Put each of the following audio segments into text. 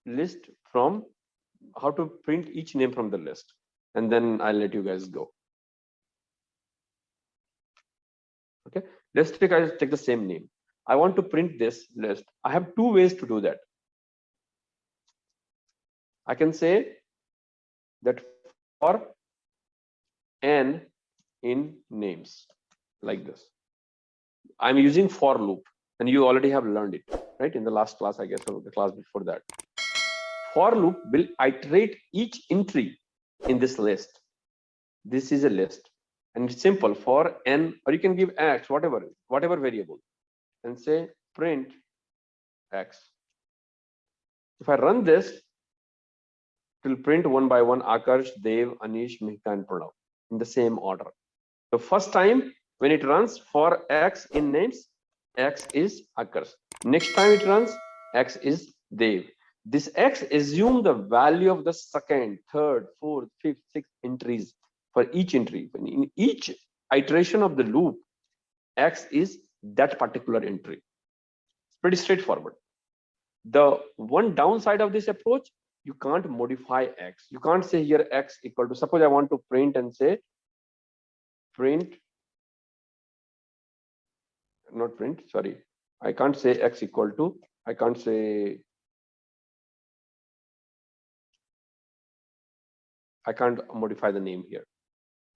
list from how to print each name from the list, and then I'll let you guys go. Okay, let's take the same name. I want to print this list. I have two ways to do that. I can say that for n in names, like this. I'm using for loop, and you already have learned it, right? In the last class, I guess, or the class before that. For loop will iterate each entry in this list. This is a list, and it's simple. For n, or you can give x, whatever variable, and say print x. If I run this, it will print one by one Akarsh, Dev, Anish, Mihta, and Pranav in the same order. The first time when it runs for x in names, x is Akarsh. Next time it runs, x is Dev. This x assume the value of the second, third, fourth, fifth, sixth entries for each entry. In each iteration of the loop, x is that particular entry. It's pretty straightforward. The one downside of this approach, you can't modify x. You can't say here x equal to, suppose I want to print and say print, not print, sorry. I can't say x equal to, I can't say, I can't modify the name here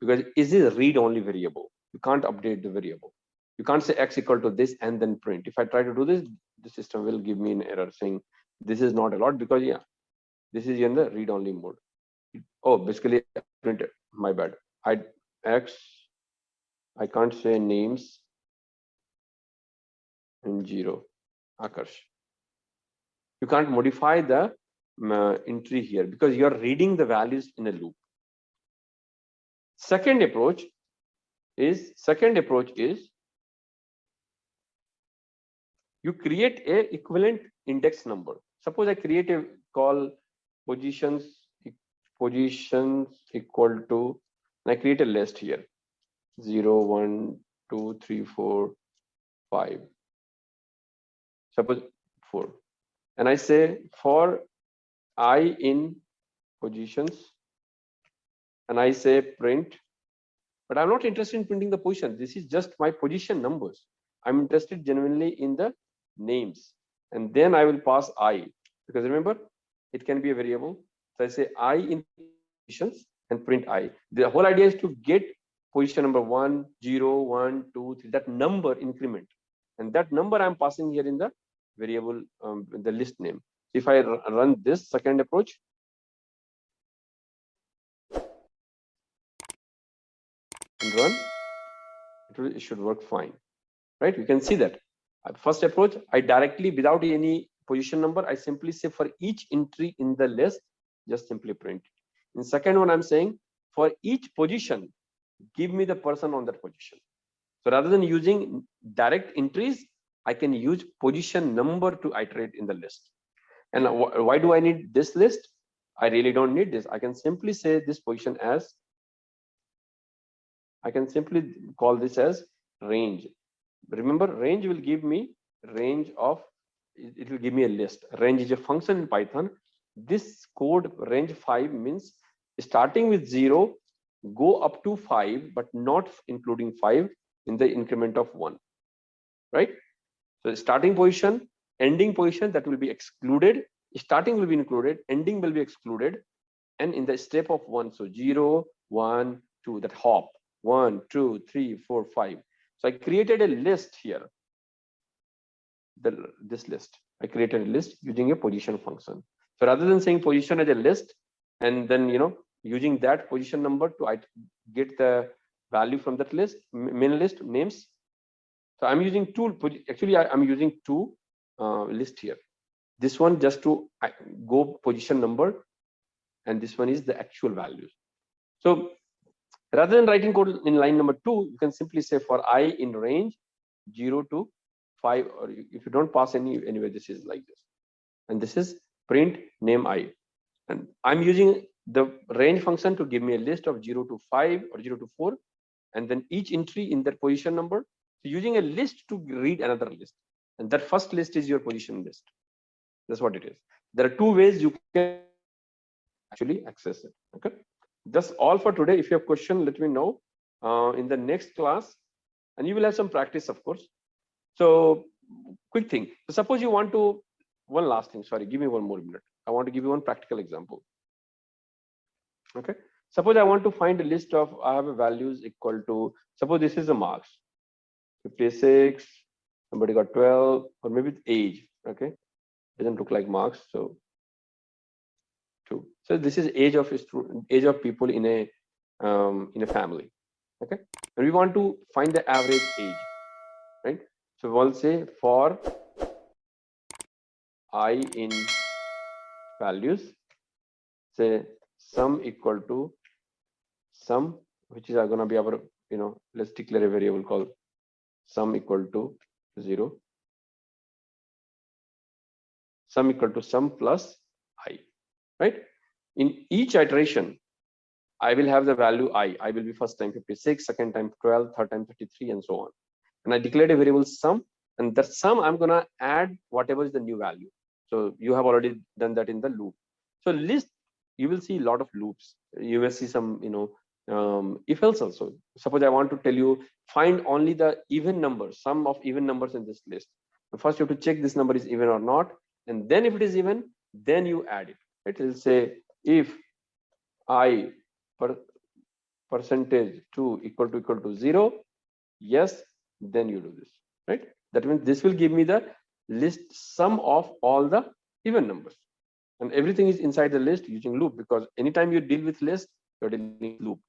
because is this a read-only variable? You can't update the variable. You can't say x equal to this and then print. If I try to do this, the system will give me an error saying this is not allowed because yeah, this is in the read-only mode. Oh, basically print it. My bad. I can't say names in 0. Akarsh. You can't modify the entry here because you are reading the values in a loop. Second approach is you create a equivalent index number. Suppose I create a call positions equal to, and I create a list here 0, 1, 2, 3, 4, 5. Suppose 4, and I say for I in positions, and I say print, but I'm not interested in printing the position. This is just my position numbers. I'm interested genuinely in the names, and then I will pass I, because remember it can be a variable. So I say I in positions and print I. The whole idea is to get position number 1, 0, 1, 2, 3, that number increment, and that number I'm passing here in the variable, the list name. If I run this second approach, and run, it should work fine, right? You can see that first approach, I directly, without any position number, I simply say for each entry in the list, just simply print it. In second one, I'm saying for each position, give me the person on that position. So rather than using direct entries, I can use position number to iterate in the list. And why do I need this list? I really don't need this. I can simply say this position as, I can simply call this as range. Remember, range will give me range of, it will give me a list. Range is a function in Python. This code range 5 means starting with 0, go up to 5, but not including 5 in the increment of 1, right? So starting position, ending position, that will be excluded. Starting will be included, ending will be excluded, and in the step of 1, so 0, 1, 2, that hop, 1, 2, 3, 4, 5. So I created a list here. This list, I created a list using a position function. So rather than saying position as a list and then using that position number to get the value from that list, main list names. So I'm using two. Actually, I'm using two lists here. This one just to go position number, and this one is the actual values. So rather than writing code in line number 2, you can simply say for I in range 0 to 5, or if you don't pass anyway, this is like this, and this is print name I, and I'm using the range function to give me a list of 0 to 5 or 0 to 4, and then each entry in that position number. So using a list to read another list, and that first list is your position list. That's what it is. There are two ways you can actually access it. Okay, that's all for today. If you have question, let me know in the next class, and you will have some practice, of course. So quick thing, suppose you want to, one last thing, sorry, give me one more minute. I want to give you one practical example. Okay, suppose I want to find a list of, I have a values equal to, suppose this is the marks, 56, somebody got 12, or maybe it's age. Okay, doesn't look like marks, so 2. So this is age of student, age of people in a family. Okay, and we want to find the average age, right? So we'll say for I in values, say sum equal to sum, which is going to be our, let's declare a variable called sum equal to 0, sum equal to sum plus I, right? In each iteration, I will have the value I will be first time 56, second time 12, third time 33, and so on. And I declared a variable sum, and that sum I'm gonna add whatever is the new value. So you have already done that in the loop. So list, you will see a lot of loops. You will see some, if else also. Suppose I want to tell you, find only the even numbers, sum of even numbers in this list. First you have to check this number is even or not, and then if it is even, then you add it. It will say if I percentage 2 equal to 0, yes, then you do this, right? That means this will give me the list sum of all the even numbers, and everything is inside the list using loop, because anytime you deal with list, you're dealing with loop.